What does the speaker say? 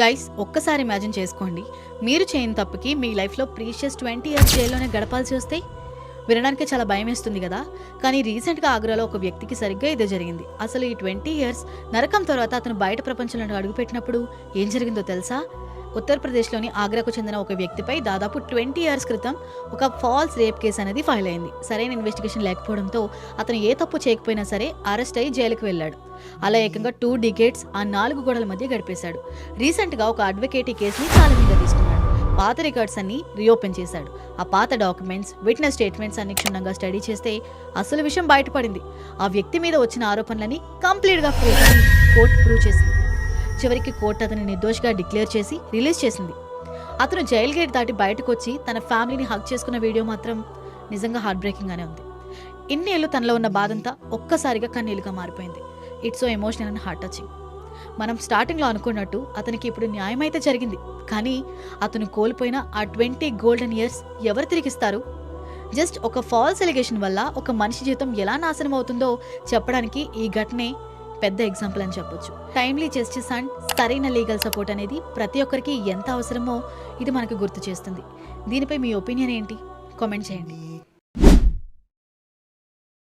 Guys ఒక్కసారి imagine చేసుకోండి, మీరు చేయని తప్పుకి మీ లైఫ్లో ప్రీషియస్ 20 ఇయర్స్ జైల్లోనే గడపాల్సి వస్తే వినడానికి చాలా భయం వేస్తుంది కదా. కానీ రీసెంట్గా ఆగ్రాలో ఒక వ్యక్తికి సరిగ్గా ఇదే జరిగింది. అసలు ఈ 20 ఇయర్స్ నరకం తర్వాత అతను బయట ప్రపంచంలో అడుగుపెట్టినప్పుడు ఏం జరిగిందో తెలుసా? ఉత్తరప్రదేశ్లోని ఆగ్రాకు చెందిన ఒక వ్యక్తిపై దాదాపు 20 ఇయర్స్ క్రితం ఒక ఫాల్స్ రేప్ కేసు అనేది ఫైల్ అయింది. సరైన ఇన్వెస్టిగేషన్ లేకపోవడంతో అతను ఏ తప్పు చేయకపోయినా సరే అరెస్ట్ అయ్యి జైలుకు వెళ్ళాడు. అలా ఏకంగా 2 డికేడ్స్ ఆ 4 గోడల మధ్య గడిపేశాడు. రీసెంట్గా ఒక అడ్వకేట్ ఈ కేసుని చాలా మీద తీసుకున్నాడు. పాత రికార్డ్స్ అన్ని రీఓపెన్ చేశాడు. ఆ పాత డాక్యుమెంట్స్, విట్నెస్ స్టేట్మెంట్స్ అన్ని క్షుణ్ణంగా స్టడీ చేస్తే అసలు విషయం బయటపడింది. ఆ వ్యక్తి మీద వచ్చిన ఆరోపణలని కంప్లీట్గా కోర్టు ప్రూవ్ చేసింది. చివరికి కోర్టు అతని నిర్దోషిగా డిక్లేర్ చేసి రిలీజ్ చేసింది. అతను జైలు గేట్ దాటి బయటకు వచ్చి తన ఫ్యామిలీని హగ్ చేసుకున్న వీడియో మాత్రం నిజంగా హార్ట్ బ్రేకింగ్గానే ఉంది. ఇన్నేళ్ళు తనలో ఉన్న బాధంతా ఒక్కసారిగా కన్నీళ్ళుగా మారిపోయింది. It's so emotional and heart touching. మనం స్టార్టింగ్లో అనుకున్నట్టు అతనికి ఇప్పుడు న్యాయం అయితే జరిగింది, కానీ అతను కోల్పోయిన ఆ 20 గోల్డెన్ ఇయర్స్ ఎవరు తిరిగిస్తారు? జస్ట్ ఒక ఫాల్స్ ఎలిగేషన్ వల్ల ఒక మనిషి జీవితం ఎలా నాశనం అవుతుందో చెప్పడానికి ఈ ఘటనే పెద్ద ఎగ్జాంపుల్ అని చెప్పొచ్చు. టైమ్లీ జస్టిస్ అండ్ సరైన లీగల్ సపోర్ట్ అనేది ప్రతి ఒక్కరికి ఎంత అవసరమో ఇది మనకు గుర్తు చేస్తుంది. దీనిపై మీ ఒపీనియన్ ఏంటి? కామెంట్ చేయండి.